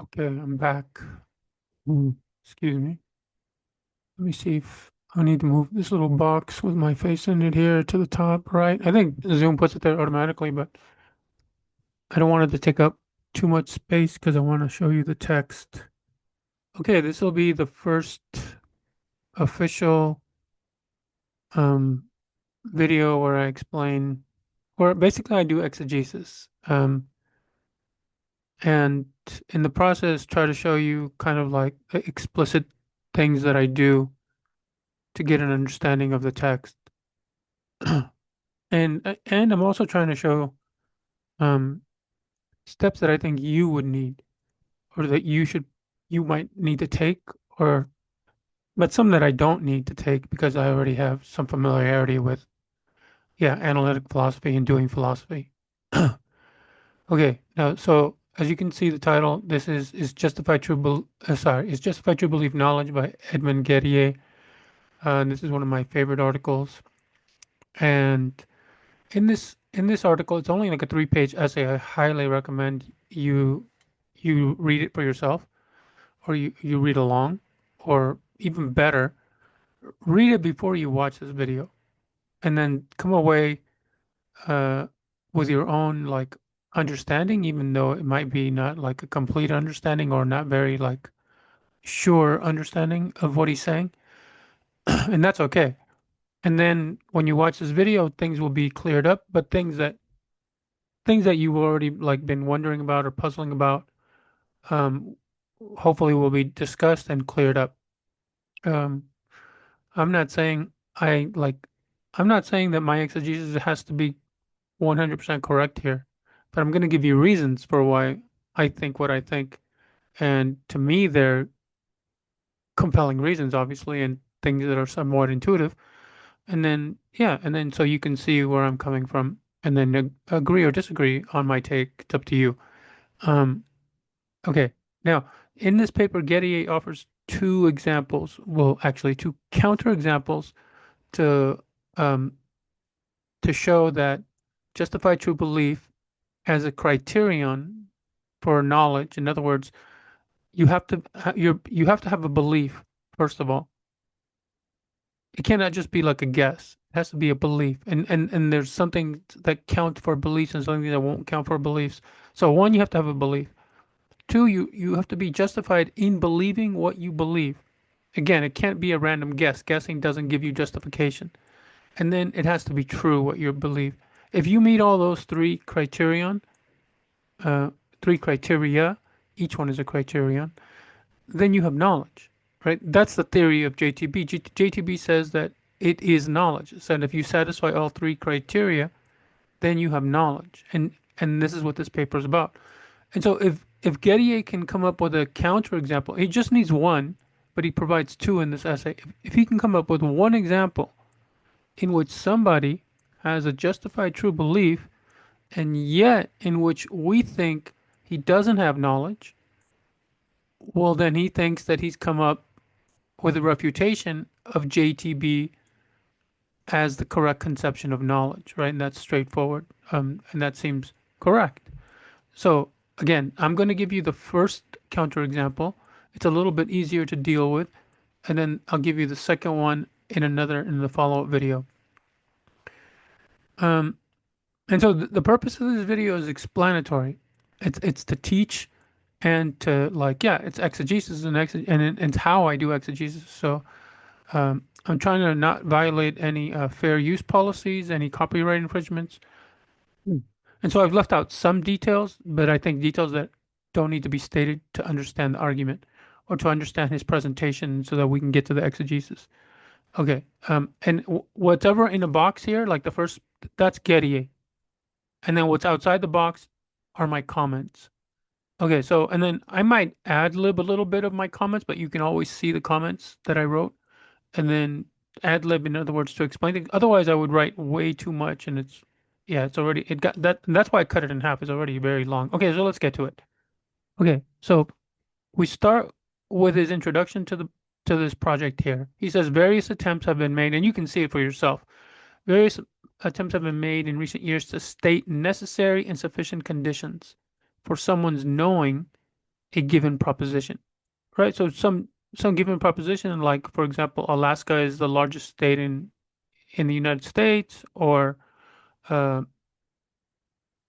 Okay, I'm back. Excuse me. Let me see if I need to move this little box with my face in it here to the top right. I think Zoom puts it there automatically, but I don't want it to take up too much space because I want to show you the text. Okay, this will be the first official um, video where I explain, or basically I do exegesis. And in the process, try to show you kind of like the explicit things that I do to get an understanding of the text. And I'm also trying to show um, steps that I think you would need or that you might need to take or but some that I don't need to take because I already have some familiarity with analytic philosophy and doing philosophy. Okay, now so as you can see the title, this is Justified True is Justified True Belief Knowledge by Edmund Gettier. And this is one of my favorite articles. And in this article, it's only like a three-page essay. I highly recommend you read it for yourself, or you read along, or even better, read it before you watch this video, and then come away uh, with your own like understanding, even though it might be not like a complete understanding or not very like sure understanding of what he's saying, and that's okay. And then when you watch this video, things will be cleared up, but things that you've already like been wondering about or puzzling about, um, hopefully will be discussed and cleared up. Um, I'm not saying I like, I'm not saying that my exegesis has to be 100% correct here, but I'm going to give you reasons for why I think what I think. And to me, they're compelling reasons, obviously, and things that are somewhat intuitive. And then so you can see where I'm coming from and then agree or disagree on my take. It's up to you. Um, Okay. Now, in this paper, Gettier offers two examples, well, actually two counterexamples to um, to show that justified true belief as a criterion for knowledge. In other words, you have to have a belief, first of all. It cannot just be like a guess. It has to be a belief. And there's something that counts for beliefs and something that won't count for beliefs. So one, you have to have a belief. Two, you have to be justified in believing what you believe. Again, it can't be a random guess. Guessing doesn't give you justification. And then it has to be true what you believe. If you meet all those uh, three criteria, each one is a criterion, then you have knowledge, right? That's the theory of JTB. JTB says that it is knowledge. It said if you satisfy all three criteria, then you have knowledge. And this is what this paper is about. And so if Gettier can come up with a counterexample, he just needs one, but he provides two in this essay. If he can come up with one example in which somebody has a justified true belief, and yet in which we think he doesn't have knowledge, well, then he thinks that he's come up with a refutation of JTB as the correct conception of knowledge, right? And that's straightforward. And that seems correct. So again, I'm going to give you the first counterexample. It's a little bit easier to deal with, and then I'll give you the second one in the follow-up video. Um, and so the purpose of this video is explanatory. It's to teach and to like it's exegesis and it's how I do exegesis. So I'm trying to not violate any fair use policies, any copyright infringements. And so I've left out some details, but I think details that don't need to be stated to understand the argument or to understand his presentation so that we can get to the exegesis. Okay. And whatever in the box here, like the first, that's Gettier. And then what's outside the box are my comments. Okay. So, and then I might ad lib a little bit of my comments, but you can always see the comments that I wrote and then ad lib, in other words, to explain things. Otherwise, I would write way too much and it's already, it got that, and that's why I cut it in half. It's already very long. Okay, so let's get to it. Okay, so we start with his introduction to this project here. He says various attempts have been made, and you can see it for yourself. Various attempts have been made in recent years to state necessary and sufficient conditions for someone's knowing a given proposition, right? So some given proposition, like for example, Alaska is the largest state in the United States, or uh,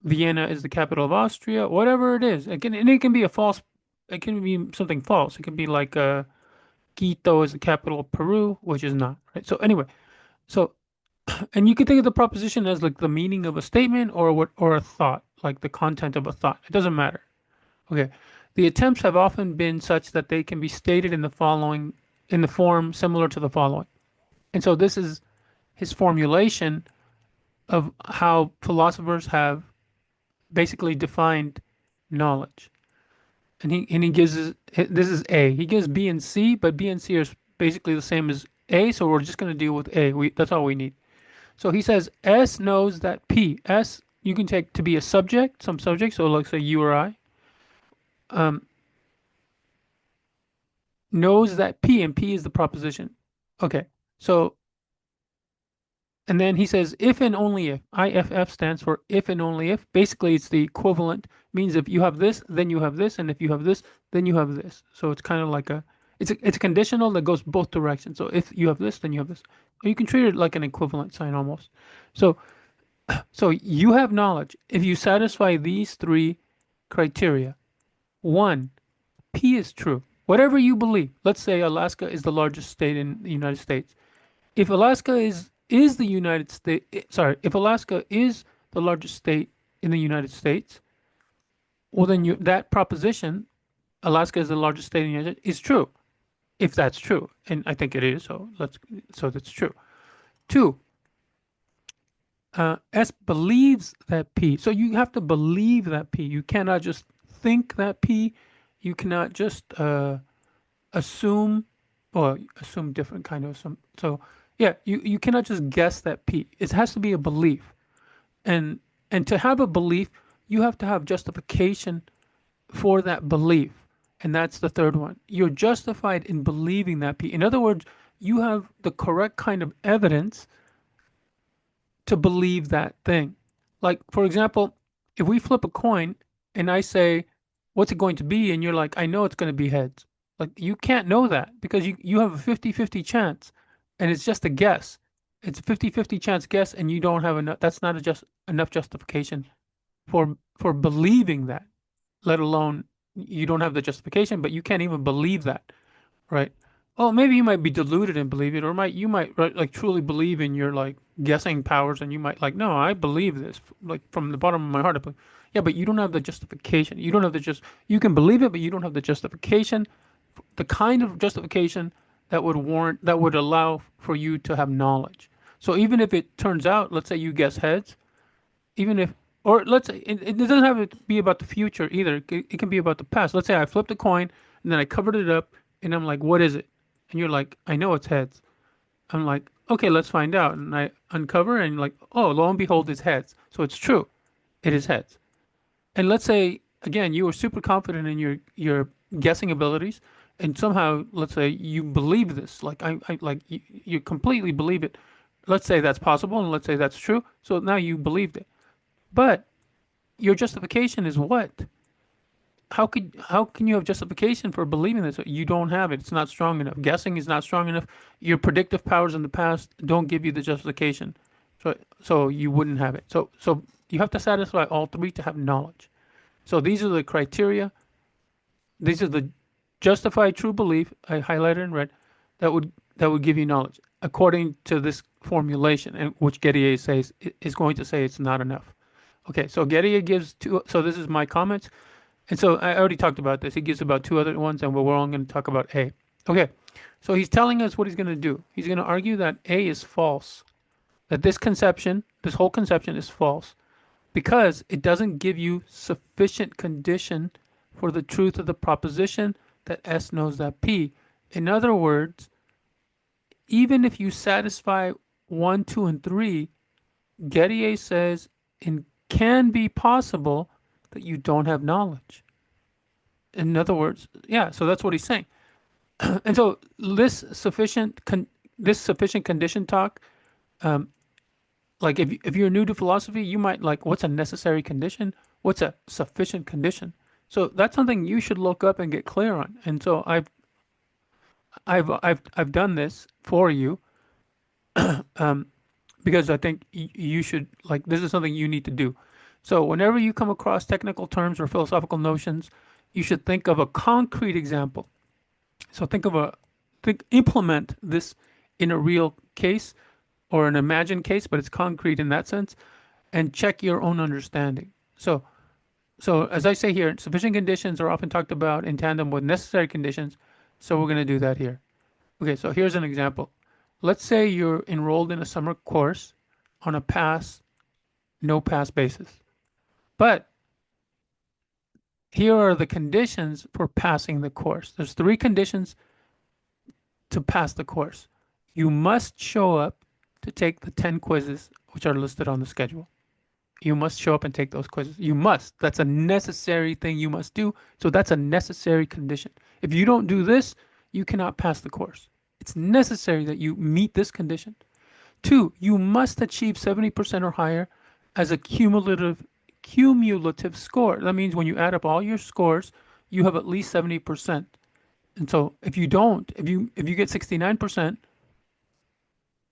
Vienna is the capital of Austria, whatever it is. And it can be a false, it can be something false. It can be like Quito is the capital of Peru, which is not, right? So anyway, so and you can think of the proposition as like the meaning of a statement or what or a thought, like the content of a thought. It doesn't matter. Okay. The attempts have often been such that they can be stated in the form similar to the following. And so this is his formulation of how philosophers have basically defined knowledge. And he gives this is A. He gives B and C, but B and C are basically the same as A, so we're just going to deal with A. That's all we need. So he says S knows that P. S you can take to be a subject, some subject, so let's say you or I, um, knows that P, and P is the proposition. Okay, so and then he says if and only if. IFF stands for if and only if. Basically, it's the equivalent. Means if you have this, then you have this, and if you have this, then you have this. So it's kind of like it's a conditional that goes both directions. So if you have this, then you have this. Or you can treat it like an equivalent sign almost. So so you have knowledge if you satisfy these three criteria. One, P is true. Whatever you believe. Let's say Alaska is the largest state in the United States. If Alaska is the United States, sorry, if Alaska is the largest state in the United States, well then that proposition, Alaska is the largest state in the United States, is true. If that's true, and I think it is, so that's true. Two, S believes that P. So you have to believe that P. You cannot just think that P. You cannot just assume, or assume different kind of some. So yeah, you cannot just guess that P. It has to be a belief, and and to have a belief, you have to have justification for that belief, and that's the third one. You're justified in believing that P. In other words, you have the correct kind of evidence to believe that thing. Like, for example, if we flip a coin and I say, what's it going to be? And you're like, I know it's going to be heads. Like, you can't know that because you have a 50-50 chance and it's just a guess. It's a 50-50 chance guess and you don't have enough, that's not just enough justification for believing that, let alone you don't have the justification, but you can't even believe that. Right. Oh, maybe you might be deluded and believe it, or might you might right, like truly believe in your like guessing powers, and you might like, no, I believe this, like from the bottom of my heart. I believe. Yeah, but you don't have the justification. You don't have the just. You can believe it, but you don't have the justification, the kind of justification that would warrant, that would allow for you to have knowledge. So even if it turns out, let's say you guess heads, even if, or let's say it doesn't have to be about the future either. It can be about the past. Let's say I flipped a coin and then I covered it up and I'm like, what is it? And you're like, I know it's heads. I'm like, okay, let's find out. And I uncover and like, oh, lo and behold, it's heads. So it's true. It is heads. And let's say again, you were super confident in your guessing abilities, and somehow, let's say you believe this, like I like you completely believe it. Let's say that's possible, and let's say that's true. So now you believed it. But your justification is what? How can you have justification for believing this? You don't have it. It's not strong enough. Guessing is not strong enough. Your predictive powers in the past don't give you the justification. So you wouldn't have it. So you have to satisfy all three to have knowledge. So these are the criteria. These are the justified true belief I highlighted in red that would give you knowledge according to this formulation, and which Gettier says is going to say it's not enough. Okay, so Gettier gives two. So this is my comments. And so I already talked about this. He gives about two other ones, and we're only going to talk about A. Okay, so he's telling us what he's going to do. He's going to argue that A is false, that this conception, this whole conception is false, because it doesn't give you sufficient condition for the truth of the proposition that S knows that P. In other words, even if you satisfy 1, 2, and 3, Gettier says it can be possible that you don't have knowledge. In other words, yeah, so that's what he's saying. And so this sufficient condition talk, um, like if you're new to philosophy, you might like, what's a necessary condition? What's a sufficient condition? So that's something you should look up and get clear on. And so I've done this for you, um, because I think you should, like, this is something you need to do. So whenever you come across technical terms or philosophical notions, you should think of a concrete example. So implement this in a real case or an imagined case, but it's concrete in that sense, and check your own understanding. So as I say here, sufficient conditions are often talked about in tandem with necessary conditions. So we're going to do that here. Okay, so here's an example. Let's say you're enrolled in a summer course on a pass, no pass basis. But here are the conditions for passing the course. There's three conditions to pass the course. You must show up to take the 10 quizzes which are listed on the schedule. You must show up and take those quizzes. You must. That's a necessary thing you must do. So that's a necessary condition. If you don't do this, you cannot pass the course. It's necessary that you meet this condition. Two, you must achieve 70% or higher as a cumulative score. That means when you add up all your scores, you have at least 70%. And so if you don't, if you get 69%,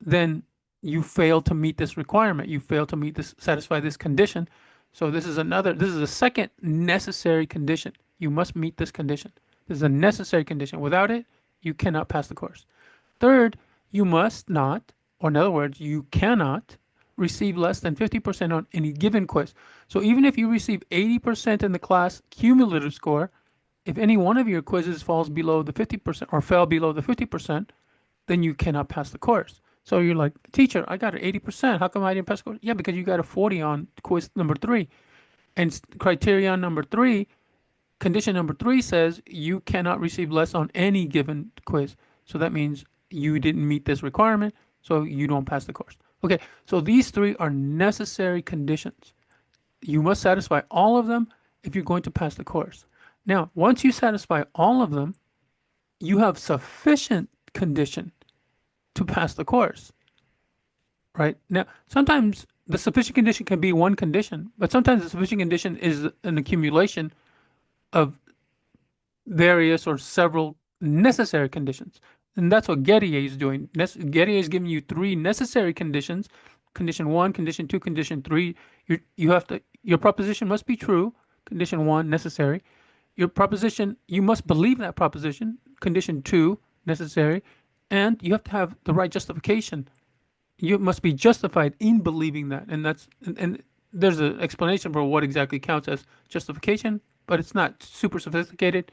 then you fail to meet this requirement. You fail to meet this, satisfy this condition. So this is a second necessary condition. You must meet this condition. This is a necessary condition. Without it, you cannot pass the course. Third, you must not, or in other words, you cannot receive less than 50% on any given quiz. So even if you receive 80% in the class cumulative score, if any one of your quizzes falls below the 50% or fell below the 50%, then you cannot pass the course. So you're like, teacher, I got an 80%. How come I didn't pass the course? Yeah, because you got a 40 on quiz number three. And criterion number three, condition number three says you cannot receive less on any given quiz. So that means you didn't meet this requirement, so you don't pass the course. Okay, so these three are necessary conditions. You must satisfy all of them if you're going to pass the course. Now, once you satisfy all of them, you have sufficient condition to pass the course, right? Now, sometimes the sufficient condition can be one condition, but sometimes the sufficient condition is an accumulation of various or several necessary conditions. And that's what Gettier is doing. Gettier is giving you three necessary conditions. Condition one, condition two, condition three. Your proposition must be true. Condition one, necessary. Your proposition, you must believe that proposition. Condition two, necessary. And you have to have the right justification. You must be justified in believing that. And there's an explanation for what exactly counts as justification, but it's not super sophisticated.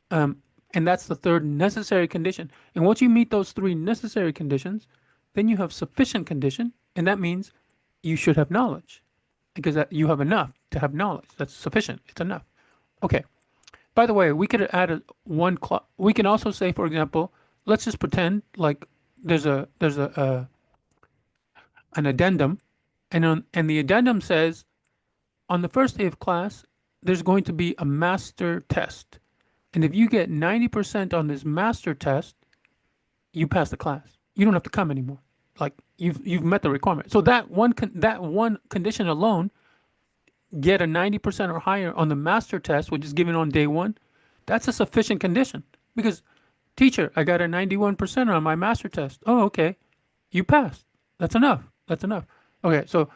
Um, and that's the third necessary condition. And once you meet those three necessary conditions, then you have sufficient condition, and that means you should have knowledge because you have enough to have knowledge. That's sufficient. It's enough. Okay. By the way, we could add we can also say, for example, let's just pretend like there's an addendum, and the addendum says on the first day of class there's going to be a master test. And if you get 90% on this master test, you pass the class. You don't have to come anymore. Like you've met the requirement. So that one condition alone, get a 90% or higher on the master test, which is given on day one, that's a sufficient condition. Because teacher, I got a 91% on my master test. Oh, okay. You passed. That's enough. That's enough. Okay, so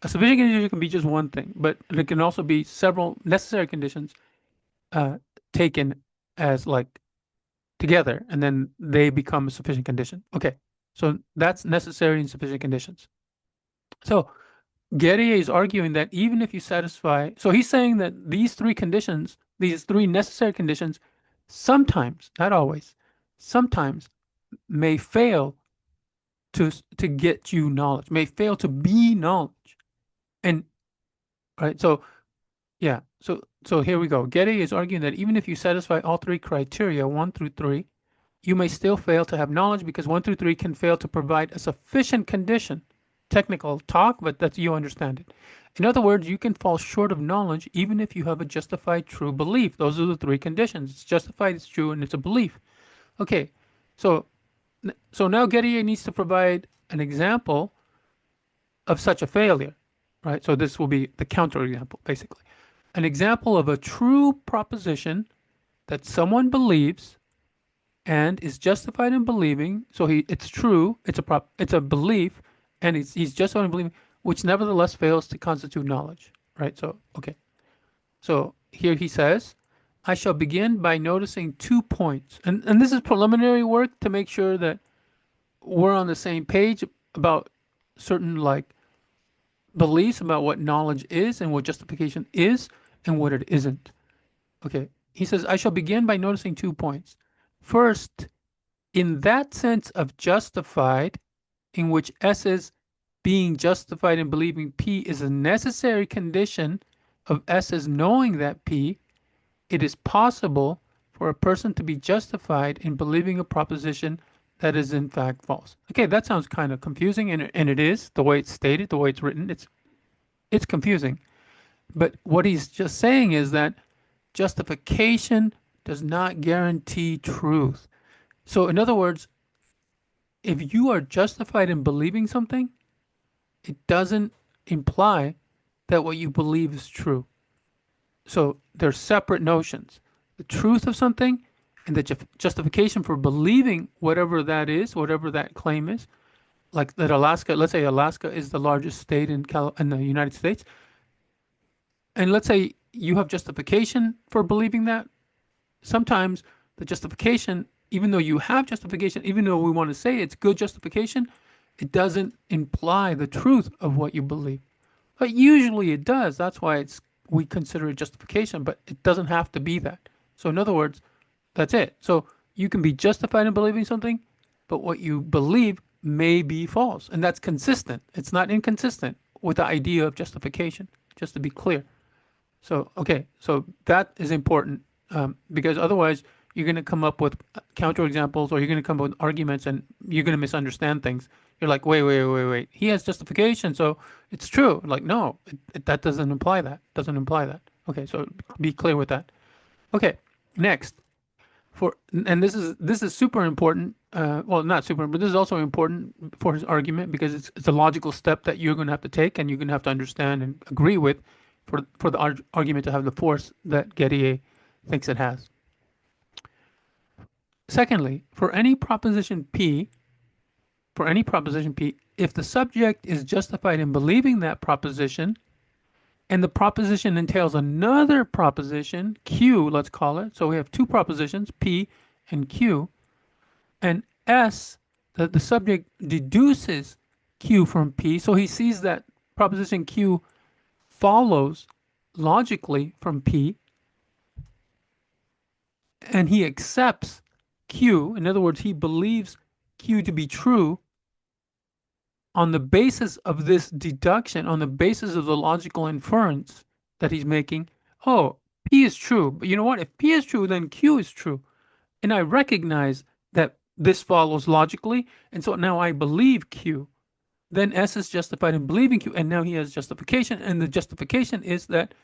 a sufficient condition can be just one thing, but it can also be several necessary conditions uh, taken as like together, and then they become a sufficient condition. Okay, so that's necessary and sufficient conditions. So Gettier is arguing that even if you satisfy, so he's saying that these three conditions, these three necessary conditions, sometimes, not always, sometimes may fail to get you knowledge, may fail to be knowledge. And right, so yeah, so here we go. Getty is arguing that even if you satisfy all three criteria, one through three, you may still fail to have knowledge because one through three can fail to provide a sufficient condition. Technical talk, but that's you understand it. In other words, you can fall short of knowledge even if you have a justified true belief. Those are the three conditions. It's justified, it's true, and it's a belief. Okay, so so now Gettier needs to provide an example of such a failure, right? So this will be the counter example, basically. an example of a true proposition that someone believes and is justified in believing. So it's true, it's a belief, and he's justified in believing, which nevertheless fails to constitute knowledge, right? So, okay. So here he says, I shall begin by noticing 2 points. And this is preliminary work to make sure that we're on the same page about certain like beliefs about what knowledge is and what justification is and what it isn't. Okay. He says, I shall begin by noticing 2 points. First, in that sense of justified, in which S is being justified in believing P is a necessary condition of S's knowing that P, it is possible for a person to be justified in believing a proposition that is in fact false. Okay, that sounds kind of confusing, and it is the way it's stated, the way it's written. It's confusing. But what he's just saying is that justification does not guarantee truth. So, in other words, if you are justified in believing something, it doesn't imply that what you believe is true. So they're separate notions. The truth of something and the justification for believing whatever that is, whatever that claim is, like that Alaska, let's say Alaska is the largest state in the United States. And let's say you have justification for believing that. Sometimes the justification, even though you have justification, even though we want to say it's good justification, it doesn't imply the truth of what you believe. But usually it does. That's why we consider it justification, but it doesn't have to be that. So in other words, that's it. So you can be justified in believing something, but what you believe may be false. And that's consistent. It's not inconsistent with the idea of justification, just to be clear. So, okay, so that is important because otherwise you're going to come up with counterexamples or you're going to come up with arguments and you're going to misunderstand things. You're like, wait. He has justification, so it's true. Like, no, that doesn't imply that. Doesn't imply that. Okay, so be clear with that. Okay, next. And this is super important. Well, not super, but this is also important for his argument because it's a logical step that you're going to have to take and you're going to have to understand and agree with for the argument to have the force that Gettier thinks it has. Secondly, for any proposition P, if the subject is justified in believing that proposition, and the proposition entails another proposition, Q, let's call it. So we have two propositions, P and Q, and S, the subject deduces Q from P. So he sees that proposition Q follows logically from P, and he accepts Q. In other words, he believes Q to be true on the basis of this deduction, on the basis of the logical inference that he's making. Oh, P is true. But you know what? If P is true, then Q is true. And I recognize that this follows logically. And so now I believe Q. Then S is justified in believing Q. And now he has justification. And the justification is that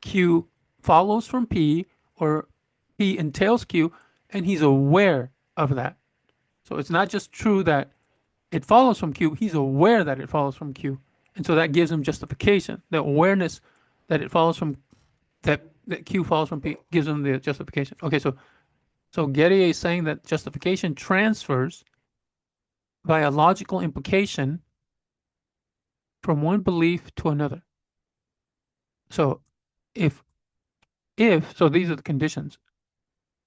Q follows from P or P entails Q. And he's aware of that. So it's not just true that it follows from Q, he's aware that it follows from Q. And so that gives him justification. The awareness that it follows from that Q follows from P gives him the justification. Okay, so Gettier is saying that justification transfers by a logical implication from one belief to another. So if so these are the conditions.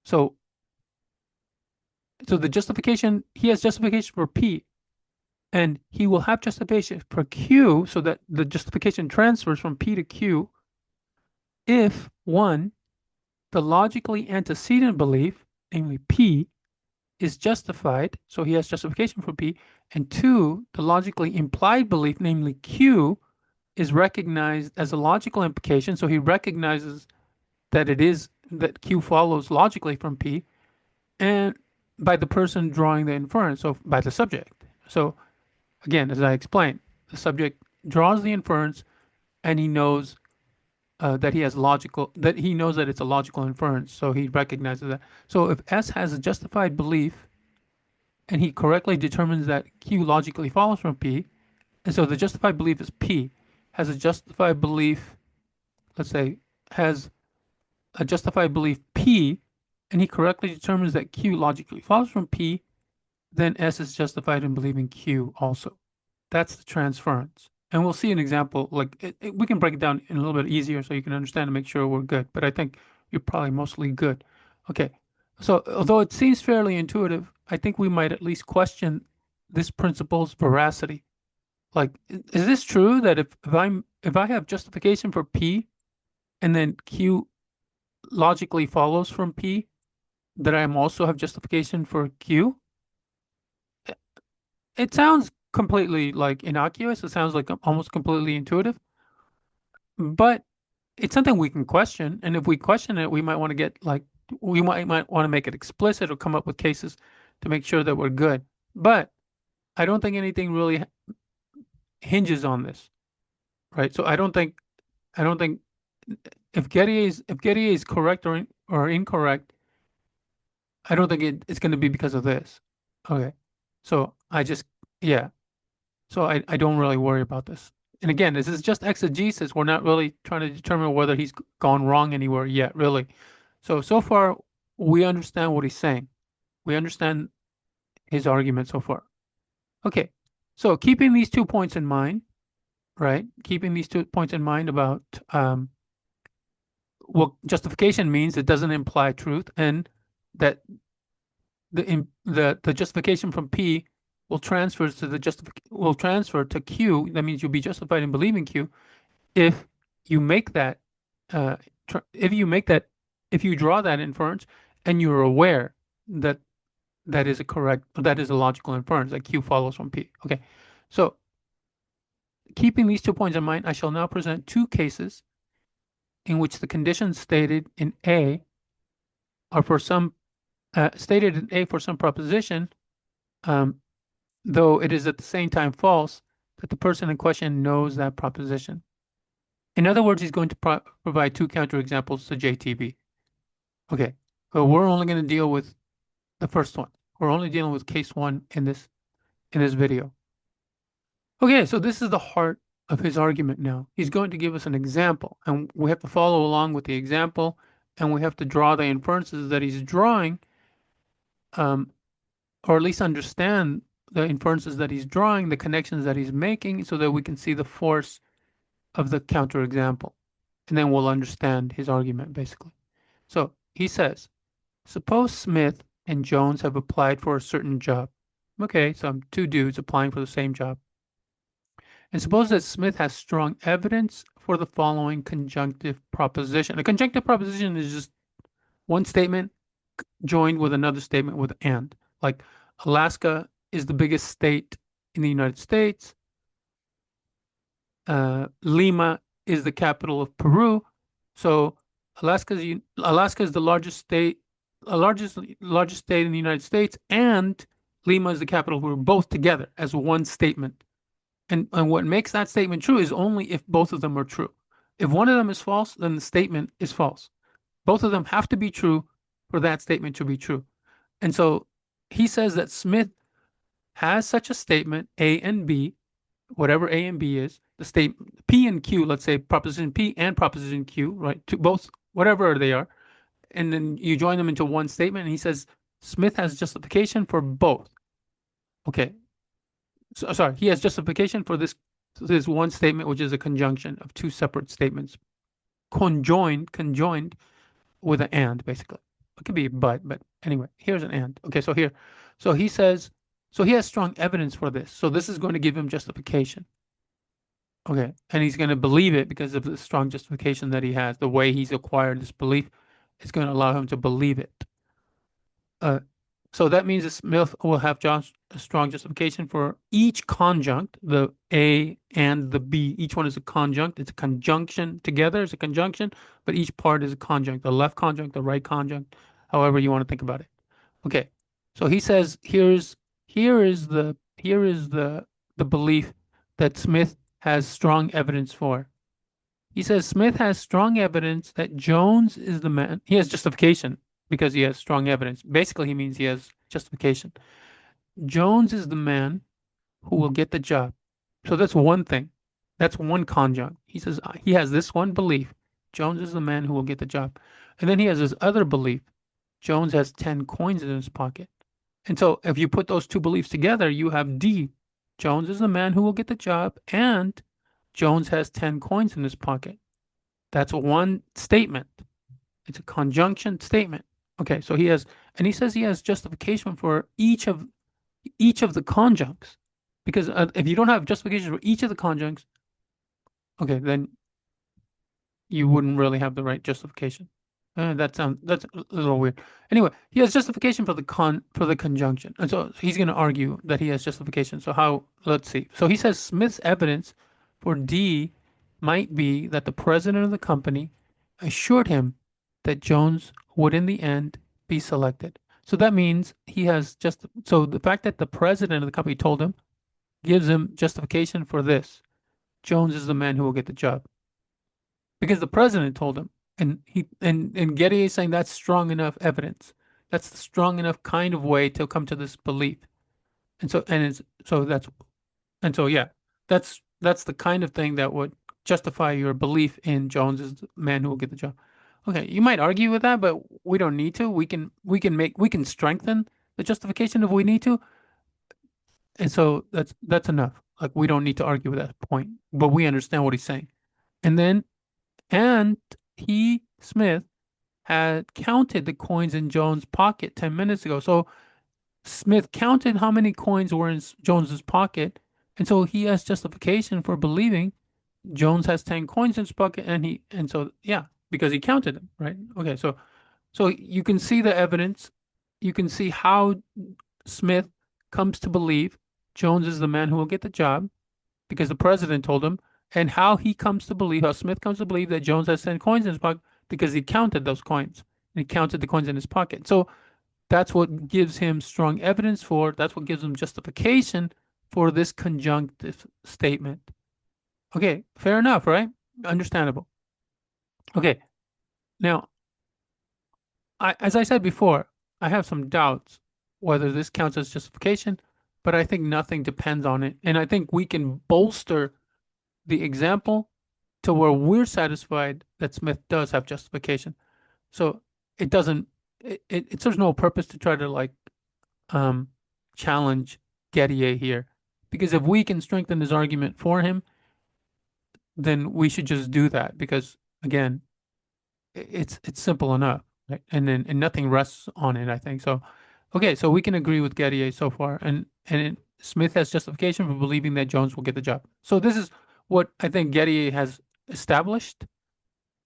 So the justification, he has justification for P, and he will have justification for Q, so that the justification transfers from P to Q if, one, the logically antecedent belief, namely P, is justified, so he has justification for P, and two, the logically implied belief, namely Q, is recognized as a logical implication, so he recognizes that that Q follows logically from P, and by the person drawing the inference, so by the subject. So again, as I explained, the subject draws the inference and he knows that he knows that it's a logical inference, so he recognizes that. So if S has a justified belief and he correctly determines that Q logically follows from P, and so the justified belief is P, has a justified belief, let's say has a justified belief P, and he correctly determines that Q logically follows from P, then S is justified in believing Q also. That's the transference. And we'll see an example, like we can break it down in a little bit easier so you can understand and make sure we're good. But I think you're probably mostly good. Okay. So although it seems fairly intuitive, I think we might at least question this principle's veracity. Like, is this true that if I have justification for P and then Q logically follows from P, that I also have justification for Q? It sounds completely like innocuous. It sounds like almost completely intuitive, but it's something we can question. And if we question it, we might want to get like we might want to make it explicit or come up with cases to make sure that we're good. But I don't think anything really hinges on this, right? So I don't think if Gettier is correct or incorrect, I don't think it's going to be because of this. Okay, so I just yeah. So I don't really worry about this. And again, this is just exegesis. We're not really trying to determine whether he's gone wrong anywhere yet, really. So far, we understand what he's saying. We understand his argument so far. Okay. So keeping these 2 points in mind, right? Keeping these 2 points in mind about what justification means, it doesn't imply truth, and that the justification from P will transfer to Q. That means you'll be justified in believing Q if you make that uh, if you make that if you draw that inference and you're aware that that is a logical inference that Q follows from P. Okay, so keeping these 2 points in mind, I shall now present two cases in which the conditions stated in A are for some stated in A for some proposition, um, though it is at the same time false, that the person in question knows that proposition. In other words, he's going to provide two counterexamples to JTB. Okay, so we're only going to deal with the first one. We're only dealing with case one in this video. Okay, so this is the heart of his argument now. He's going to give us an example, and we have to follow along with the example, and we have to draw the inferences that he's drawing, um, or at least understand the inferences that he's drawing, the connections that he's making, so that we can see the force of the counterexample. And then we'll understand his argument, basically. So he says, suppose Smith and Jones have applied for a certain job. Okay, so two dudes applying for the same job. And suppose that Smith has strong evidence for the following conjunctive proposition. A conjunctive proposition is just one statement joined with another statement with and. Like Alaska is the biggest state in the United States. Lima is the capital of Peru. So Alaska is the largest state, largest state in the United States, and Lima is the capital. We're both together as one statement. And what makes that statement true is only if both of them are true. If one of them is false, then the statement is false. Both of them have to be true for that statement to be true. And so he says that Smith has such a statement, A and B, whatever A and B is, the statement P and Q, let's say proposition P and proposition Q, right? To both, whatever they are. And then you join them into one statement, and he says Smith has justification for both. Okay. So, sorry, he has justification for this one statement, which is a conjunction of two separate statements, conjoined with an and, basically. It could be but anyway, here's an and. Okay, so he says, so he has strong evidence for this. So this is going to give him justification. Okay, and he's going to believe it because of the strong justification that he has. The way he's acquired this belief is going to allow him to believe it. So that means that Smith will have a strong justification for each conjunct, the A and the B. Each one is a conjunct. It's a conjunction together. It's a conjunction, but each part is a conjunct. The left conjunct, the right conjunct, however you want to think about it. Okay. So he says here is the belief that Smith has strong evidence for. He says Smith has strong evidence that Jones is the man. He has justification because he has strong evidence. Basically, he means he has justification. Jones is the man who will get the job. So that's one thing. That's one conjunct. He says he has this one belief Jones is the man who will get the job. And then he has this other belief. Jones has 10 coins in his pocket. And so if you put those two beliefs together, you have D. Jones is the man who will get the job, and Jones has 10 coins in his pocket. That's one statement. It's a conjunction statement. Okay, so he has, and he says he has justification for each of the conjuncts, because if you don't have justification for each of the conjuncts, okay, then you wouldn't really have the right justification. That's a little weird. Anyway, he has justification for the conjunction, and so he's going to argue that he has justification. So how? Let's see. So he says Smith's evidence for D might be that the president of the company assured him that Jones would in the end be selected. So that means he has just so the fact that the president of the company told him gives him justification for this. Jones is the man who will get the job because the president told him, and Gettier is saying that's strong enough evidence. That's the strong enough kind of way to come to this belief. And so and it's so that's and so yeah, that's the kind of thing that would justify your belief in Jones as the man who will get the job. Okay, you might argue with that, but we don't need to. We can strengthen the justification if we need to. And so that's enough. Like we don't need to argue with that point, but we understand what he's saying. And then and he, Smith, had counted the coins in Jones' pocket 10 minutes ago. So Smith counted how many coins were in Jones's pocket. And so he has justification for believing Jones has 10 coins in his pocket. And so, yeah, because he counted them, right? Okay. So you can see the evidence. You can see how Smith comes to believe Jones is the man who will get the job because the president told him, and how Smith comes to believe that Jones has 10 coins in his pocket because he counted those coins. And he counted the coins in his pocket. So that's what gives him strong evidence that's what gives him justification for this conjunctive statement. Okay, fair enough, right? Understandable. Okay, now, as I said before, I have some doubts whether this counts as justification, but I think nothing depends on it. And I think we can bolster the example to where we're satisfied that Smith does have justification. So it doesn't it serves no purpose to try to um challenge Gettier here. Because if we can strengthen his argument for him, then we should just do that because again, it's simple enough, right? And nothing rests on it, I think. So okay, so we can agree with Gettier so far and Smith has justification for believing that Jones will get the job. So this is what I think Gettier has established.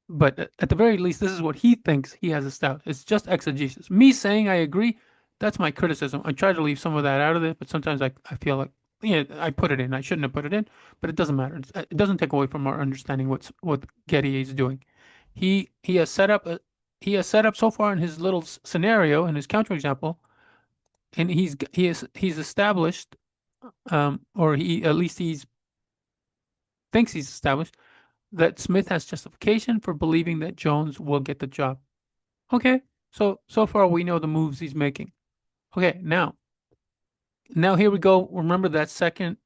But at the very least, this is what he thinks he has established. It's just exegesis. Me saying I agree, that's my criticism. I try to leave some of that out of it, but sometimes I feel like, yeah, I put it in. I shouldn't have put it in, but it doesn't matter. It doesn't take away from our understanding what Getty is doing. He has set up so far in his little scenario in his counterexample, and he's established, or he at least he's thinks he's established that Smith has justification for believing that Jones will get the job. Okay, so far we know the moves he's making. Okay, now here we go. Remember that second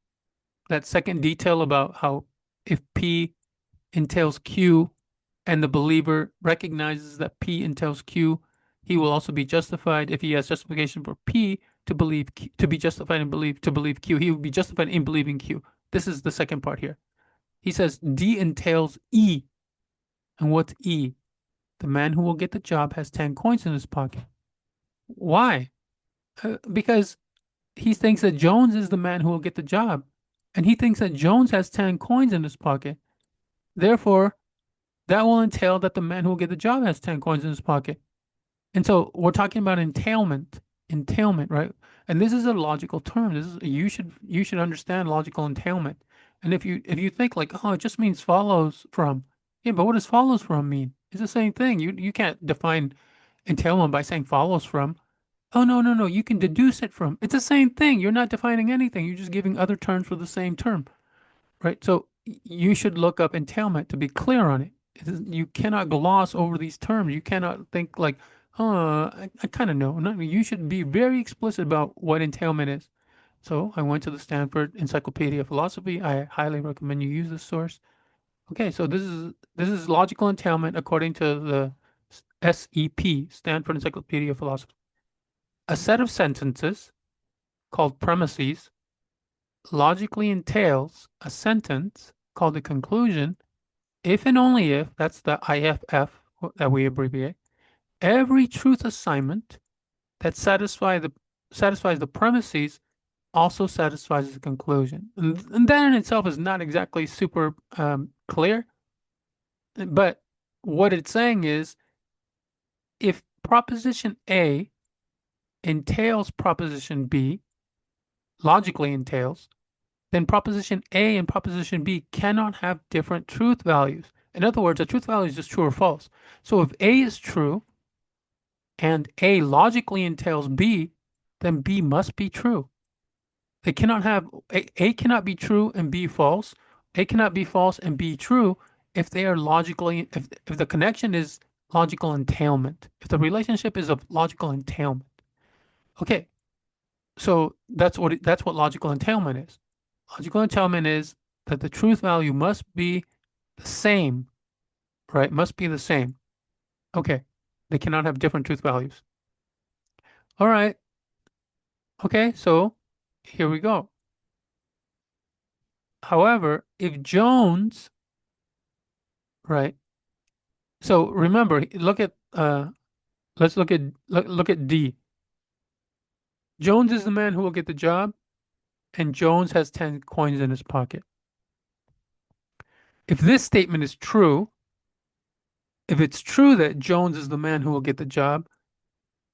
detail about how if P entails Q and the believer recognizes that P entails Q, he will also be justified if he has justification for P to believe Q, to be justified and believe to believe Q. He will be justified in believing Q. This is the second part here. He says D entails E. And what's E? The man who will get the job has 10 coins in his pocket. Why? Because he thinks that Jones is the man who will get the job. And he thinks that Jones has 10 coins in his pocket. Therefore, that will entail that the man who will get the job has 10 coins in his pocket. And so we're talking about entailment, right? And this is a logical term. You should understand logical entailment. And if you think like, oh, it just means follows from. Yeah, but what does follows from mean? It's the same thing. You can't define entailment by saying follows from. Oh, no, no, no. You can deduce it from. It's the same thing. You're not defining anything. You're just giving other terms for the same term, right? So you should look up entailment to be clear on it. You cannot gloss over these terms. You cannot think like, I kind of know. No, you should be very explicit about what entailment is. So I went to the Stanford Encyclopedia of Philosophy. I highly recommend you use this source. Okay, so this is logical entailment according to the SEP, Stanford Encyclopedia of Philosophy. A set of sentences called premises logically entails a sentence called a conclusion if and only if, that's the IFF that we abbreviate, every truth assignment that satisfies the premises also satisfies the conclusion. And that in itself is not exactly super clear, but what it's saying is if proposition A entails proposition B, logically entails, then proposition A and proposition B cannot have different truth values. In other words, a truth value is just true or false. So if A is true and A logically entails B, then B must be true. They cannot have A cannot be true and B false. A cannot be false and B true if they are logically if the connection is logical entailment. If the relationship is of logical entailment. Okay, so that's what logical entailment is. Logical entailment is that the truth value must be the same, right? Must be the same. Okay. They cannot have different truth values. All right. Okay, so here we go. However, if Jones, right? So remember, look at let's look at D. Jones is the man who will get the job, and Jones has 10 coins in his pocket. If this statement is true, if it's true that Jones is the man who will get the job,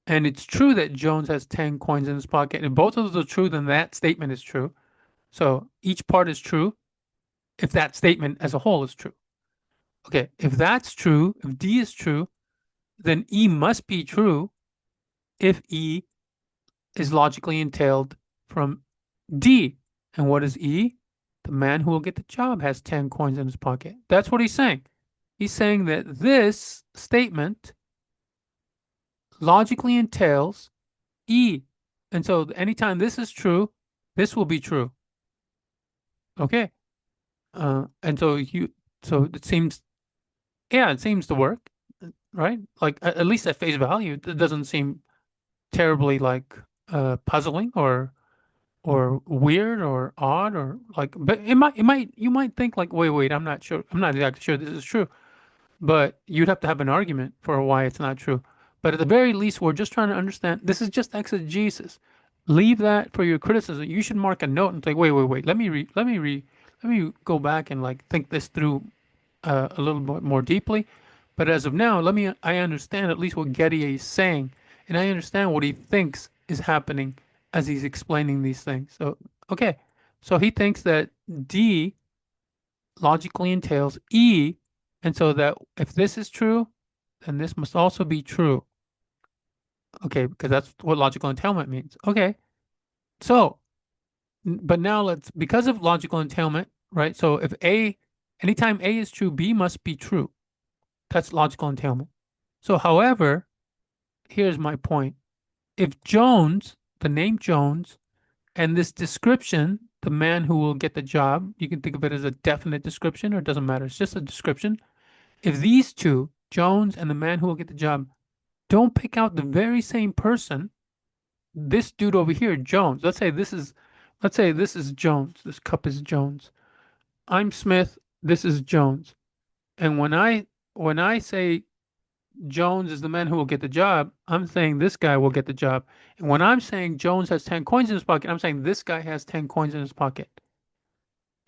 and it's true that Jones has 10 coins in his pocket, if both of those are true, then that statement is true. So each part is true if that statement as a whole is true. Okay, if that's true, if D is true, then E must be true if E is logically entailed from D. And what is E? The man who will get the job has 10 coins in his pocket. That's what he's saying. He's saying that this statement logically entails E. And so anytime this is true, this will be true. Okay. And so it seems, yeah, it seems to work, right? Like at least at face value, it doesn't seem terribly like puzzling or weird or odd or like, but you might think like, wait, I'm not sure. I'm not exactly sure this is true, but you'd have to have an argument for why it's not true. But at the very least, we're just trying to understand. This is just exegesis. Leave that for your criticism. You should mark a note and say, wait. Let me go back and like think this through a little bit more deeply. But as of now, I understand at least what Gettier is saying, and I understand what he thinks is happening as he's explaining these things. So, okay. So he thinks that D logically entails E, and so that if this is true, then this must also be true. Okay, because that's what logical entailment means. Okay. So, but now because of logical entailment, right? So if anytime A is true, B must be true. That's logical entailment. So, however, here's my point. If Jones, the name Jones, and this description, the man who will get the job, you can think of it as a definite description or it doesn't matter. It's just a description. If these two, Jones and the man who will get the job, don't pick out the very same person, this dude over here, Jones, let's say this is Jones. This cup is Jones. I'm Smith. This is Jones. And when I say Jones is the man who will get the job, I'm saying this guy will get the job. And when I'm saying Jones has 10 coins in his pocket, I'm saying this guy has 10 coins in his pocket.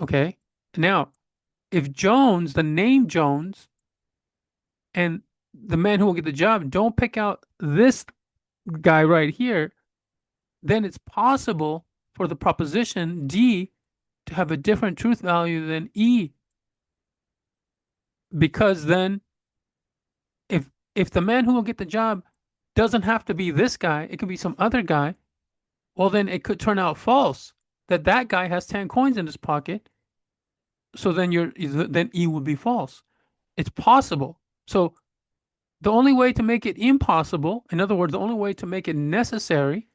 Okay? Now, if Jones, the name Jones, and the man who will get the job don't pick out this guy right here, then it's possible for the proposition D to have a different truth value than E. Because then if the man who will get the job doesn't have to be this guy, it could be some other guy, well then it could turn out false that that guy has 10 coins in his pocket. So then E would be false. It's possible. So the only way to make it impossible, in other words, the only way to make it necessary,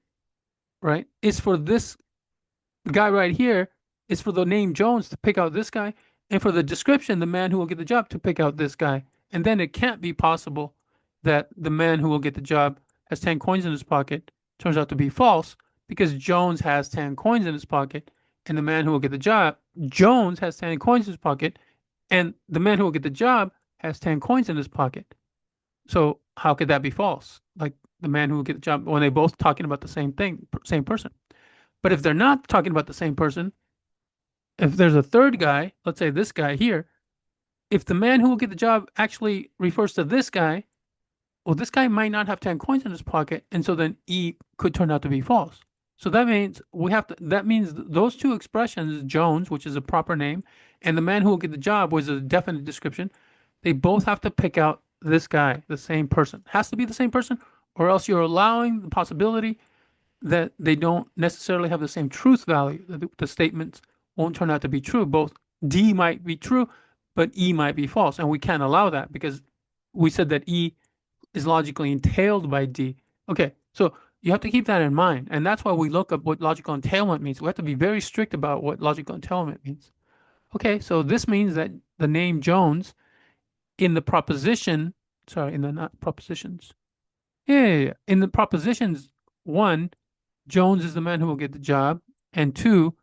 right, is for this guy right here, is for the name Jones to pick out this guy, And for the description, the man who will get the job, to pick out this guy. And then it can't be possible that the man who will get the job has 10 coins in his pocket turns out to be false because Jones has 10 coins in his pocket and the man who will get the job, Jones has 10 coins in his pocket and the man who will get the job has 10 coins in his pocket. So how could that be false? Like the man who will get the job when they both talking about the same thing, same person. But if they're not talking about the same person, if there's a third guy, let's say this guy here, if the man who will get the job actually refers to this guy, well, this guy might not have 10 coins in his pocket, and so then E could turn out to be false. So that means that means those two expressions, Jones, which is a proper name, and the man who will get the job was a definite description, they both have to pick out this guy, the same person. Has to be the same person, or else you're allowing the possibility that they don't necessarily have the same truth value. The statements won't turn out to be true. Both D might be true, but E might be false. And we can't allow that because we said that E is logically entailed by D. Okay, so you have to keep that in mind. And that's why we look up what logical entailment means. We have to be very strict about what logical entailment means. Okay, so this means that the name Jones in the proposition, sorry, in the not propositions. Yeah. In the propositions, one, Jones is the man who will get the job, and two,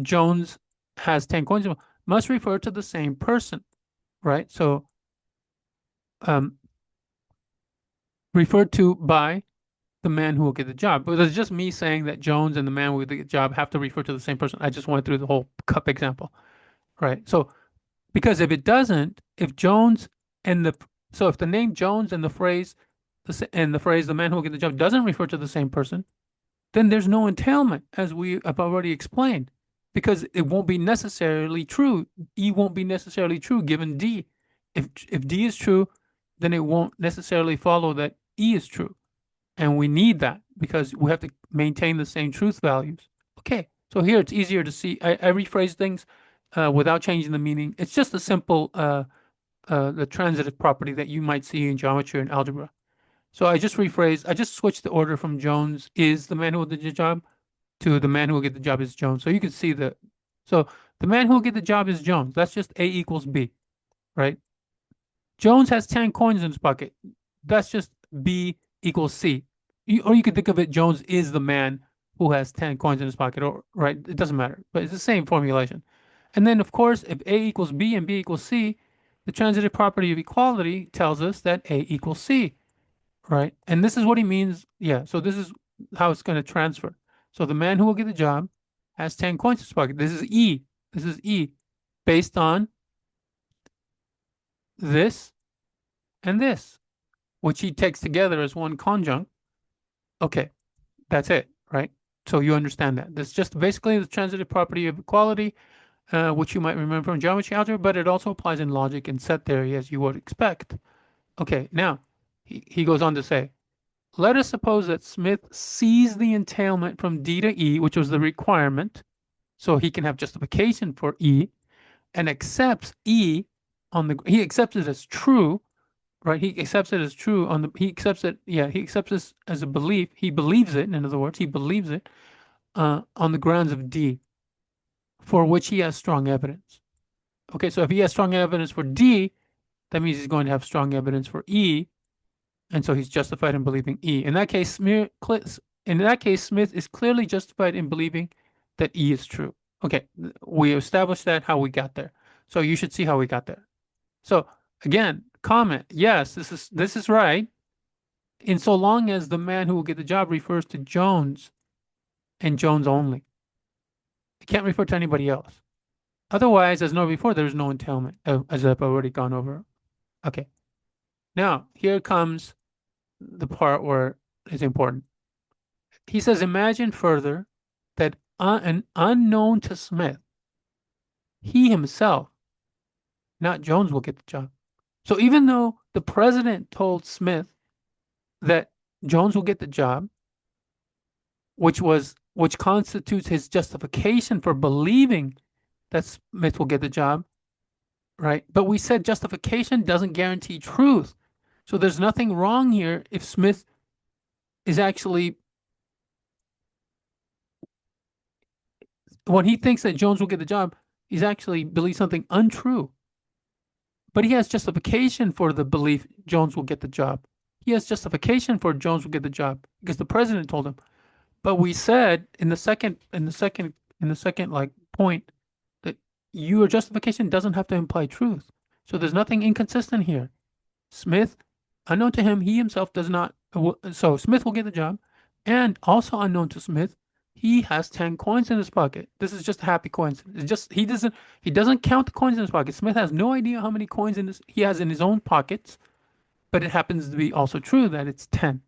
Jones has 10 coins, must refer to the same person, right? So um, referred to by the man who will get the job. But it's just me saying that Jones and the man who will get the job have to refer to the same person. I just went through the whole cup example, right? So because if it doesn't, if Jones and the so if the name Jones and the phrase the man who will get the job doesn't refer to the same person, then there's no entailment, as we have already explained, because it won't be necessarily true. E won't be necessarily true given D. If D is true, then it won't necessarily follow that E is true. And we need that because we have to maintain the same truth values. Okay, so here it's easier to see. I rephrase things without changing the meaning. It's just a simple the transitive property that you might see in geometry and algebra. So I just rephrased, I just switched the order from Jones is the man who will get the job to the man who will get the job is Jones. So you can see so the man who will get the job is Jones. That's just A equals B, right? Jones has 10 coins in his pocket. That's just B equals C. Or you could think of it, Jones is the man who has 10 coins in his pocket, or right? It doesn't matter, but it's the same formulation. And then, of course, if A equals B and B equals C, the transitive property of equality tells us that A equals C, right? And this is what he means. Yeah, so this is how it's going to transfer. So the man who will get the job has 10 coins in his pocket. This is E. This is E based on this and this, which he takes together as one conjunct. Okay, that's it, right? So you understand that. That's just basically the transitive property of equality, which you might remember from geometry algebra, but it also applies in logic and set theory as you would expect. Okay, now he goes on to say, let us suppose that Smith sees the entailment from D to E, which was the requirement, so he can have justification for E, and accepts E he accepts it as true, right? He accepts it as true he accepts it, yeah, he accepts this as a belief. He believes it, in other words, he believes it on the grounds of D, for which he has strong evidence. Okay, so if he has strong evidence for D, that means he's going to have strong evidence for E, and so he's justified in believing E. In that case, Smith is clearly justified in believing that E is true. Okay, we established that how we got there. So you should see how we got there. So again, comment, yes, this is right. In so long as the man who will get the job refers to Jones and Jones only. It can't refer to anybody else. Otherwise, as noted before, there's no entailment, as I've already gone over. Okay. Now, here comes the part where it's important. He says, imagine further that an unknown to Smith, he himself, not Jones, will get the job. So even though the president told Smith that Jones will get the job, which constitutes his justification for believing that Smith will get the job, right? But we said justification doesn't guarantee truth. So there's nothing wrong here if Smith is actually, when he thinks that Jones will get the job, He's actually believes something untrue. But he has justification for the belief Jones will get the job. He has justification for Jones will get the job because the president told him. But we said in the second like point that your justification doesn't have to imply truth. So there's nothing inconsistent here. Smith, unknown to him, he himself does not. So Smith will get the job, and also unknown to Smith, he has 10 coins in his pocket. This is just a happy coincidence. It's just he doesn't count the coins in his pocket. Smith has no idea how many coins he has in his own pockets, but it happens to be also true that it's 10.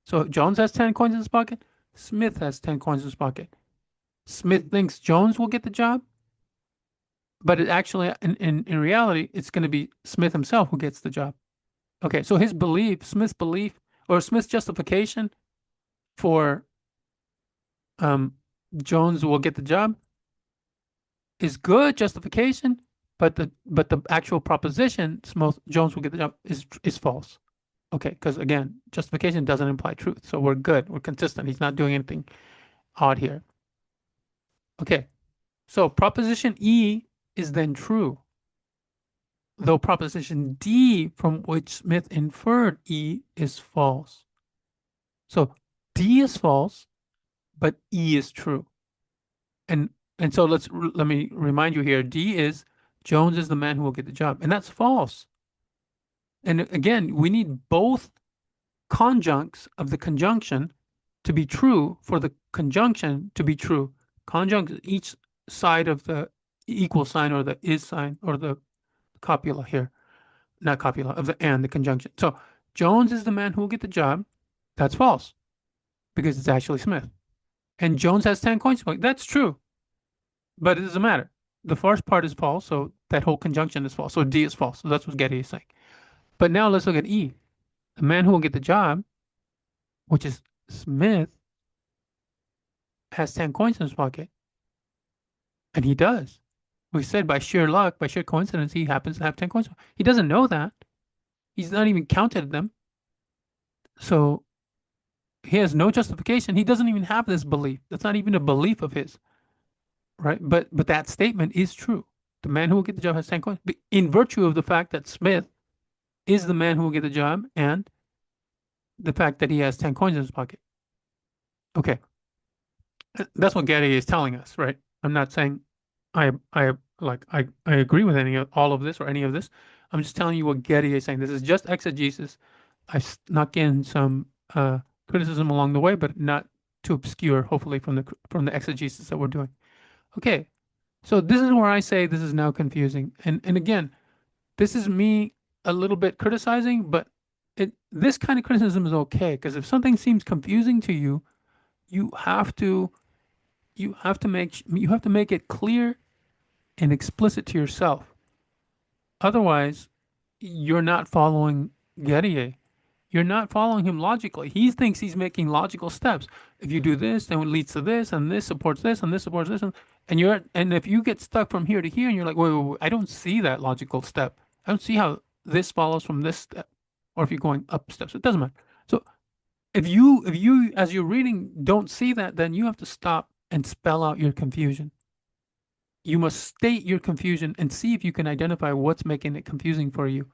So Jones has 10 coins in his pocket. Smith has 10 coins in his pocket. Smith thinks Jones will get the job, but it actually, in reality, it's going to be Smith himself who gets the job. Okay, so Smith's belief, or Smith's justification for um, Jones will get the job is good justification, but the actual proposition, Jones will get the job, is false. Okay, because again, justification doesn't imply truth, so we're good, we're consistent. He's not doing anything odd here. Okay, so proposition E is then true, though proposition D, from which Smith inferred E, is false. So D is false, but E is true. And so let me remind you here. D is Jones is the man who will get the job, and that's false. And again, we need both conjuncts of the conjunction to be true for the conjunction to be true. Conjunct each side of the equal sign or the is sign or the copula here, not copula of the and the conjunction. So Jones is the man who will get the job. That's false because it's actually Smith. And Jones has 10 coins. That's true, but it doesn't matter. The first part is false, so that whole conjunction is false. So D is false. So that's what Gettier is saying. But now let's look at E. The man who will get the job, which is Smith, has 10 coins in his pocket. And he does. We said by sheer luck, by sheer coincidence, he happens to have 10 coins. He doesn't know that. He's not even counted them. So he has no justification. He doesn't even have this belief. That's not even a belief of his, right? But that statement is true. The man who will get the job has 10 coins in virtue of the fact that Smith is the man who will get the job and the fact that he has 10 coins in his pocket. Okay. That's what Gettier is telling us, right? I'm not saying I agree with all of this or any of this. I'm just telling you what Gettier is saying. This is just exegesis. I snuck in some criticism along the way, but not too obscure, hopefully, from the exegesis that we're doing. Okay, so this is where I say this is now confusing. And again, this is me a little bit criticizing, but this kind of criticism is okay because if something seems confusing to you, you have to make it clear and explicit to yourself. Otherwise, you're not following Gettier. You're not following him logically. He thinks he's making logical steps. If you do this, then it leads to this, and this supports this, and this supports this, and if you get stuck from here to here, and you're like, wait, I don't see that logical step. I don't see how this follows from this step, or if you're going up steps, it doesn't matter. So if you as you're reading don't see that, then you have to stop and spell out your confusion. You must state your confusion and see if you can identify what's making it confusing for you.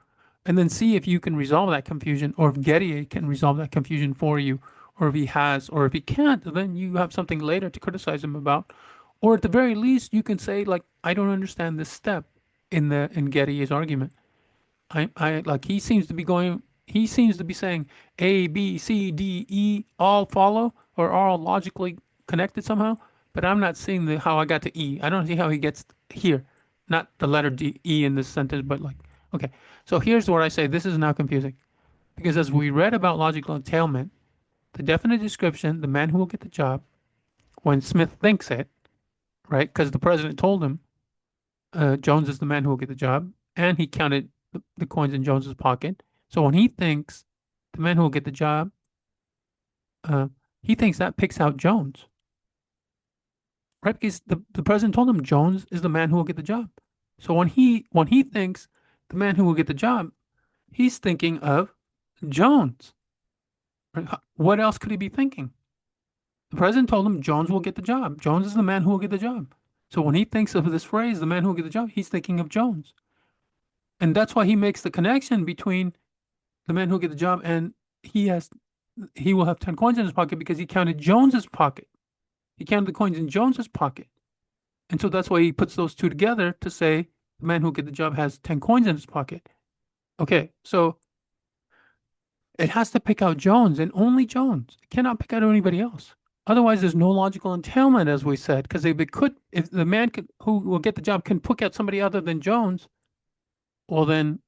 And then see if you can resolve that confusion or if Gettier can resolve that confusion for you, or if he has, or if he can't, then you have something later to criticize him about. Or at the very least, you can say, like, I don't understand this step in Gettier's argument. I like he seems to be saying A, B, C, D, E all follow or are all logically connected somehow, but I'm not seeing how I got to E. I don't see how he gets here. Not the letter D, E in this sentence, but like, okay. So here's where I say this is now confusing. Because as we read about logical entailment, the definite description, the man who will get the job, when Smith thinks it, right? Because the president told him Jones is the man who will get the job, and he counted the coins in Jones's pocket. So when he thinks the man who will get the job, uh, he thinks that picks out Jones, right? Because the president told him Jones is the man who will get the job. So when he thinks the man who will get the job, he's thinking of Jones. Right? What else could he be thinking? The president told him Jones will get the job. Jones is the man who will get the job. So when he thinks of this phrase, the man who will get the job, he's thinking of Jones. And that's why he makes the connection between the man who will get the job and he has he will have 10 coins in his pocket because he counted Jones's pocket. He counted the coins in Jones's pocket. And so that's why he puts those two together to say the man who will get the job has 10 coins in his pocket. Okay, so it has to pick out Jones and only Jones. It cannot pick out anybody else. Otherwise, there's no logical entailment, as we said, because if the man who will get the job can pick out somebody other than Jones, well, then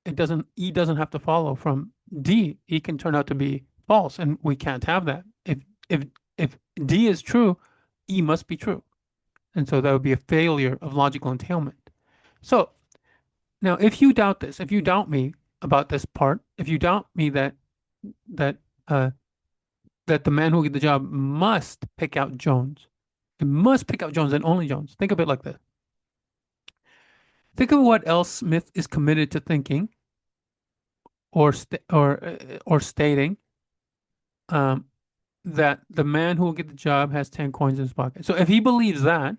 E doesn't have to follow from D. E can turn out to be false, and we can't have that. If if D is true, E must be true, and so that would be a failure of logical entailment. So now, if you doubt this, if you doubt me about this part, if you doubt me that uh, that the man who will get the job must pick out Jones, it must pick out Jones and only Jones. Think of it like this. Think of what else Smith is committed to thinking or stating um, that the man who will get the job has 10 coins in his pocket. So if he believes that,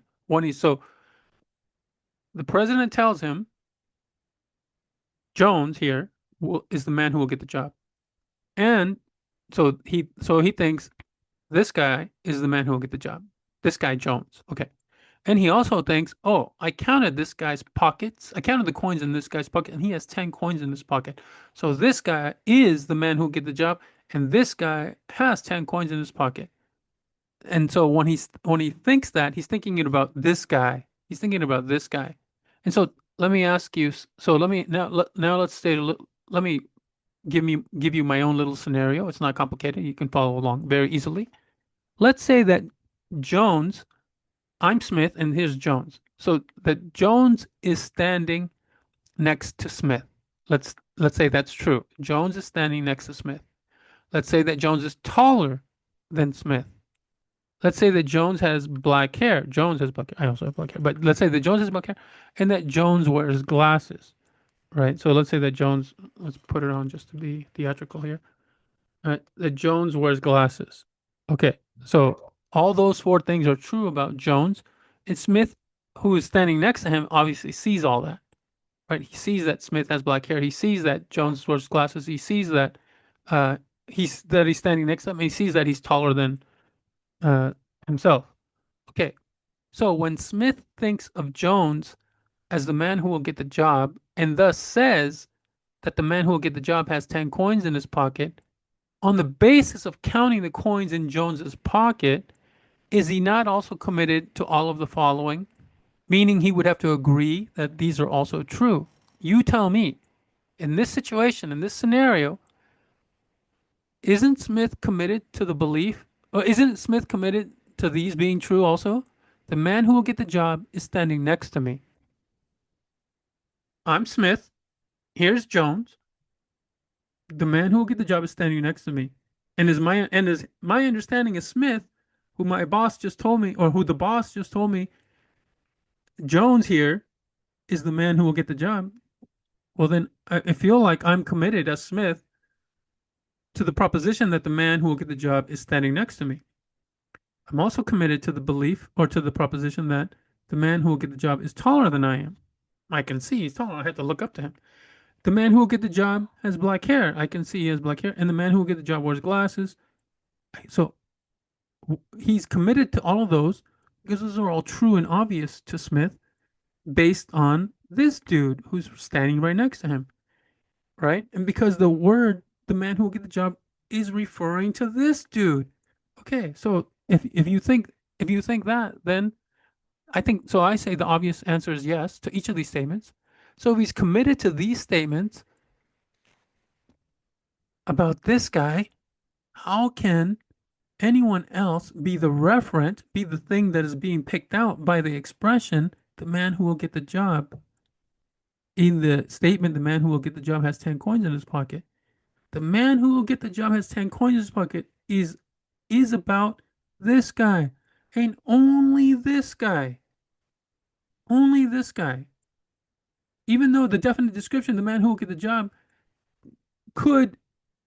so the president tells him Jones here is the man who will get the job. And so he thinks this guy is the man who will get the job. This guy Jones. Okay. And he also thinks, oh, I counted this guy's pockets. I counted the coins in this guy's pocket, and he has 10 coins in his pocket. So this guy is the man who will get the job, and this guy has 10 coins in his pocket. And so when he thinks that, he's thinking about this guy. He's thinking about this guy. And so let me ask you, so let me now let's say let me give you my own little scenario. It's not complicated. You can follow along very easily. Let's say that Jones, I'm Smith and here's Jones. So that Jones is standing next to Smith. Let's say that's true. Jones is standing next to Smith. Let's say that Jones is taller than Smith. Let's say that Jones has black hair. Jones has black hair. I also have black hair. But let's say that Jones has black hair and that Jones wears glasses, right? So let's say that Jones, let's put it on just to be theatrical here. That Jones wears glasses. Okay, so all those four things are true about Jones. And Smith, who is standing next to him, obviously sees all that, right? He sees that Smith has black hair. He sees that Jones wears glasses. He sees that uh, he's standing next to him. He sees that he's taller than uh, himself. Okay, so when Smith thinks of Jones as the man who will get the job, and thus says that the man who will get the job has 10 coins in his pocket, on the basis of counting the coins in Jones's pocket, is he not also committed to all of the following? Meaning he would have to agree that these are also true. You tell me, in this situation, in this scenario, isn't Smith committed to the belief, or isn't Smith committed to these being true also? The man who will get the job is standing next to me. I'm Smith. Here's Jones. The man who will get the job is standing next to me. And is my understanding is Smith, who my boss just told me, or who the boss just told me, Jones here is the man who will get the job. Well, then I feel like I'm committed as Smith to the proposition that the man who will get the job is standing next to me. I'm also committed to the belief or to the proposition that the man who will get the job is taller than I am. I can see he's taller. I have to look up to him. The man who will get the job has black hair. I can see he has black hair. And the man who will get the job wears glasses. So he's committed to all of those because those are all true and obvious to Smith based on this dude who's standing right next to him. Right? And because the word, the man who will get the job, is referring to this dude. Okay, so if you think that, then I think so. I say the obvious answer is yes to each of these statements. So if he's committed to these statements about this guy, how can anyone else be the referent, be the thing that is being picked out by the expression, the man who will get the job? In the statement, the man who will get the job has 10 coins in his pocket. The man who will get the job has 10 coins in his pocket is about this guy and only this guy. Only this guy. Even though the definite description, the man who will get the job, could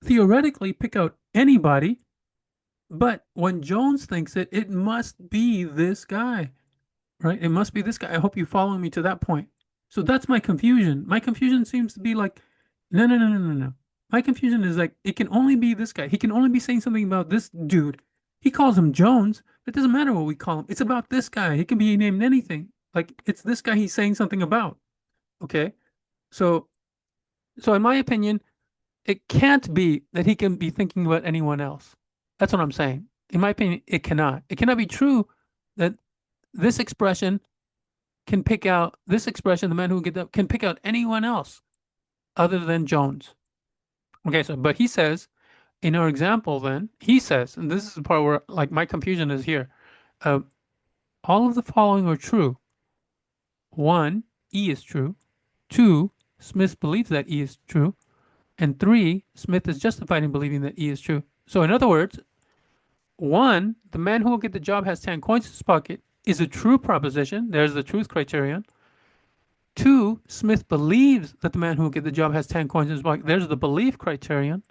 theoretically pick out anybody, but when Jones thinks it, it must be this guy, right? It must be this guy. I hope you follow me to that point. So that's my confusion. My confusion seems to be like, no, no, no, no, no, no. My confusion is like, it can only be this guy. He can only be saying something about this dude. He calls him Jones. It doesn't matter what we call him. It's about this guy. He can be named anything. Like, it's this guy he's saying something about. Okay. So, so in my opinion, it can't be that he can be thinking about anyone else. That's what I'm saying. In my opinion, it cannot. It cannot be true that this expression can pick out this expression, the man who get up, can pick out anyone else other than Jones. Okay, so but he says in our example, then he says, and this is the part where like my confusion is here. Uh, all of the following are true. One, E is true. Two, Smith believes that E is true. And three, Smith is justified in believing that E is true. So in other words, one, the man who will get the job has 10 coins in his pocket is a true proposition. There's the truth criterion. Two, Smith believes that the man who will get the job has 10 coins in his pocket. There's the belief criterion.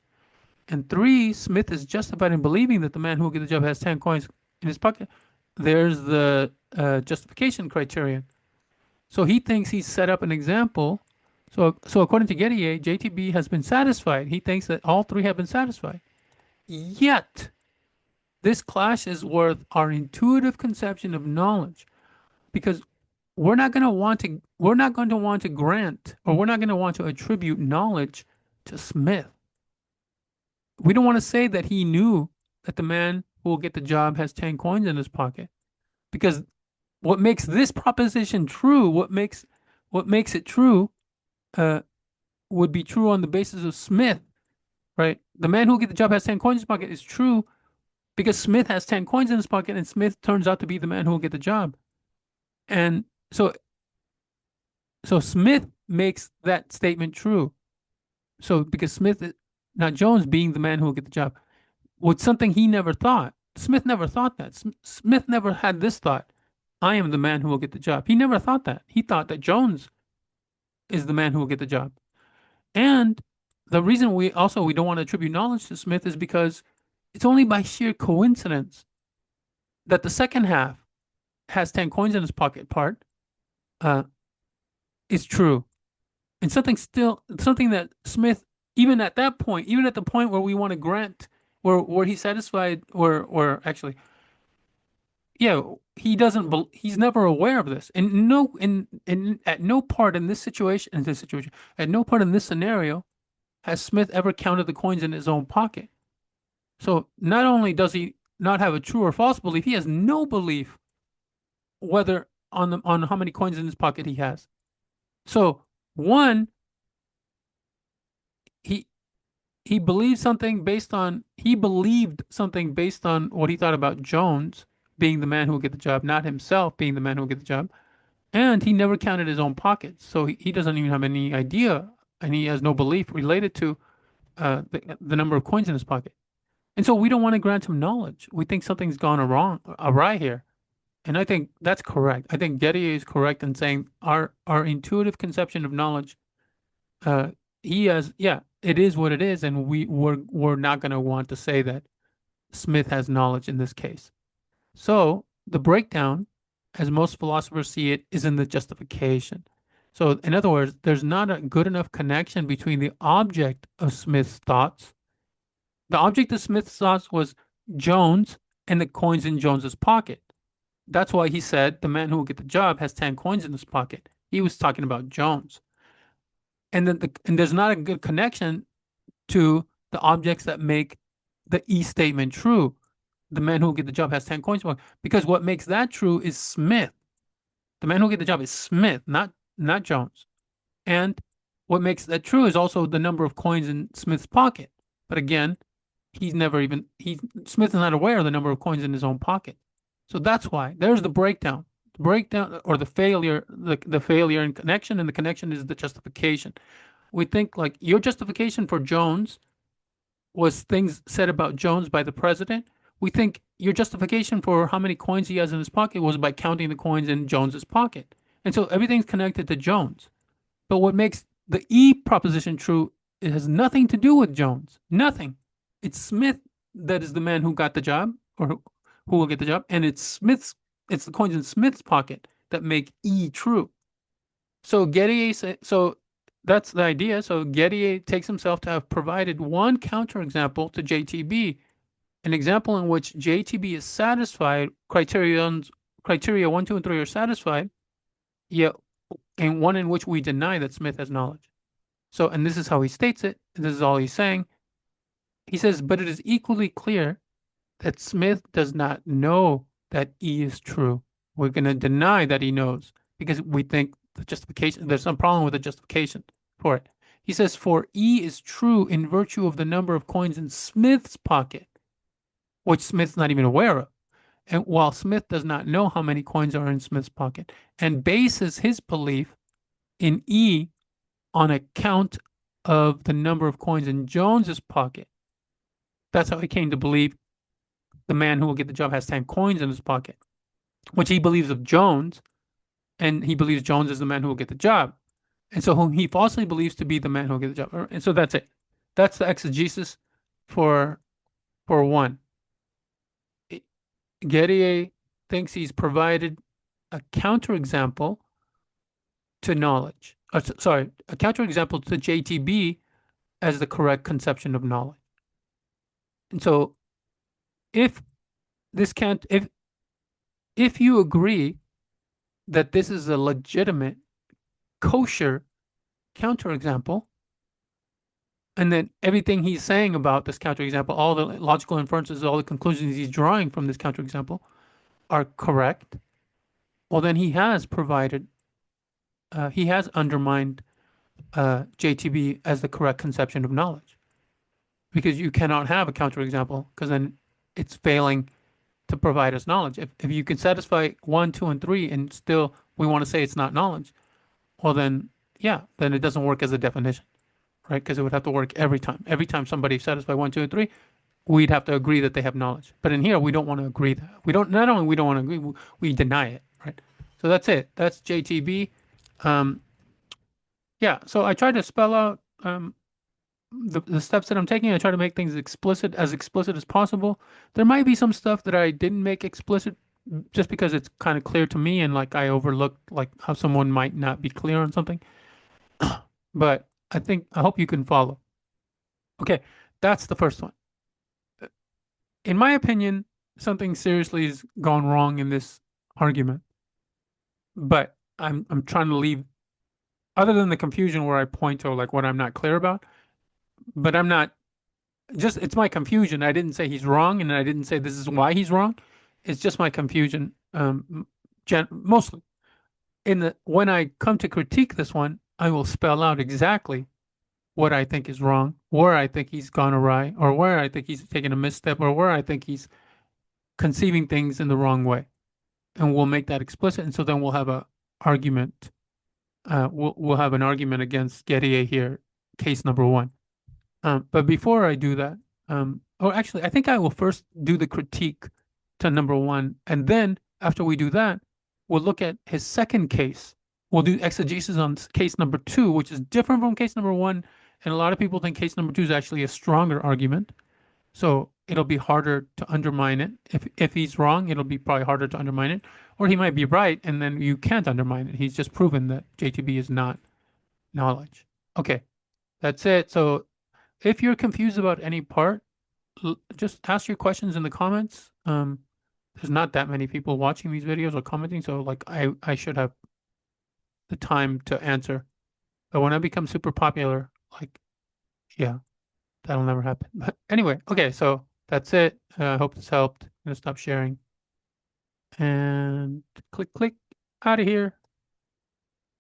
And three, Smith is justified in believing that the man who will get the job has 10 coins in his pocket. There's the justification criterion. So he thinks he's set up an example. So according to Gettier, JTB has been satisfied. He thinks that all three have been satisfied. Yet, this clashes with our intuitive conception of knowledge because we're not going to want to grant, or we're not going to want to attribute knowledge to Smith. We don't want to say that he knew that the man who will get the job has 10 coins in his pocket, because what makes this proposition true, what makes it true, uh, would be true on the basis of Smith, right? The man who will get the job has 10 coins in his pocket is true because Smith has 10 coins in his pocket and Smith turns out to be the man who will get the job. And so Smith makes that statement true. So because Smith, not Jones, being the man who will get the job, was something he never thought. Smith never thought that. Smith never had this thought. I am the man who will get the job. He never thought that. He thought that Jones is the man who will get the job. And the reason we don't want to attribute knowledge to Smith is because it's only by sheer coincidence that the second half has 10 coins in his pocket part uh, is true. And something that Smith, even at that point, even at the point where we want to grant, where he's satisfied, or actually, yeah, he's never aware of this. And no, in at no part in this situation, at no part in this scenario has Smith ever counted the coins in his own pocket. So not only does he not have a true or false belief, he has no belief whether on how many coins in his pocket he has. So one, he he believed something based on what he thought about Jones being the man who will get the job, not himself being the man who will get the job. And he never counted his own pockets, so he doesn't even have any idea, and he has no belief related to the number of coins in his pocket. And so we don't want to grant him knowledge. We think something's gone awry here. And I think that's correct. I think Gettier is correct in saying our intuitive conception of knowledge, uh, yeah, it is what it is, and we're not going to want to say that Smith has knowledge in this case. So the breakdown, as most philosophers see it, is in the justification. So in other words, there's not a good enough connection between the object of Smith's thoughts. The object of Smith's thoughts was Jones and the coins in Jones's pocket. That's why he said the man who will get the job has 10 coins in his pocket. He was talking about Jones. And there's not a good connection to the objects that make the E statement true. The man who will get the job has 10 coins because what makes that true is Smith. The man who will get the job is Smith, not Jones. And what makes that true is also the number of coins in Smith's pocket. But again, Smith is not aware of the number of coins in his own pocket. So that's why there's the breakdown. The breakdown or the failure in connection, and the connection is the justification. We think like your justification for Jones was things said about Jones by the president. We think your justification for how many coins he has in his pocket was by counting the coins in Jones's pocket. And so everything's connected to Jones. But what makes the E proposition true, it has nothing to do with Jones. Nothing. It's Smith that is the man who got the job, or who will get the job, and it's the coins in Smith's pocket that make E true. So so that's the idea. So Gettier takes himself to have provided one counterexample to JTB, an example in which JTB is satisfied, criteria 1, 2, and 3 are satisfied, yet and one in which we deny that Smith has knowledge. So, and this is how he states it. This is all he's saying. He says, but it is equally clear that Smith does not know that E is true. We're going to deny that he knows because we think the justification, there's some problem with the justification for it. He says, for E is true in virtue of the number of coins in Smith's pocket, which Smith's not even aware of. And while Smith does not know how many coins are in Smith's pocket, and bases his belief in E on account of the number of coins in Jones's pocket. That's how he came to believe the man who will get the job has 10 coins in his pocket, which he believes of Jones, and he believes Jones is the man who will get the job. And so whom he falsely believes to be the man who will get the job. And so that's it. That's the exegesis for one. Gettier thinks he's provided a counterexample to knowledge. Sorry, a counterexample to JTB as the correct conception of knowledge. And so if this can't, if you agree that this is a legitimate, kosher counterexample, and then everything he's saying about this counterexample, all the logical inferences, all the conclusions he's drawing from this counterexample are correct, well, then he has provided, he has undermined JTB as the correct conception of knowledge. Because you cannot have a counterexample, because then it's failing to provide us knowledge. If you can satisfy 1, 2, and 3, and still we want to say it's not knowledge, well then, yeah, then it doesn't work as a definition, right? Because it would have to work every time. Every time somebody satisfies 1, 2, and 3, we'd have to agree that they have knowledge. But in here, we don't want to agree that. We don't. Not only we don't want to agree, we deny it, right? So that's it. That's JTB. Yeah. So I tried to spell out the steps that I'm taking. I try to make things explicit as possible. There might be some stuff that I didn't make explicit just because it's kind of clear to me and like I overlooked like how someone might not be clear on something. But I hope you can follow. Okay, that's the first one. In my opinion, something seriously has gone wrong in this argument. But I'm trying to leave, other than the confusion where I point to like what I'm not clear about, but I'm not just, it's my confusion. I didn't say he's wrong, and I didn't say this is why he's wrong. It's just my confusion, mostly. When I come to critique this one, I will spell out exactly what I think is wrong, where I think he's gone awry, or where I think he's taken a misstep, or where I think he's conceiving things in the wrong way, and we'll make that explicit. And so then we'll have a argument. We'll have an argument against Gettier here, case number 1. But before I do that, or actually, I think I will first do the critique to number 1, and then after we do that, we'll look at his second case. We'll do exegesis on case number 2, which is different from case number 1, and a lot of people think case number 2 is actually a stronger argument. So it'll be harder to undermine it. If he's wrong, it'll be probably harder to undermine it, or he might be right, and then you can't undermine it. He's just proven that JTB is not knowledge. Okay, that's it. So if you're confused about any part, just ask your questions in the comments. There's not that many people watching these videos or commenting, so like I should have the time to answer. But when I become super popular, like, yeah, that'll never happen. But anyway, okay, so that's it. I hope this helped. I'm gonna stop sharing and click, out of here.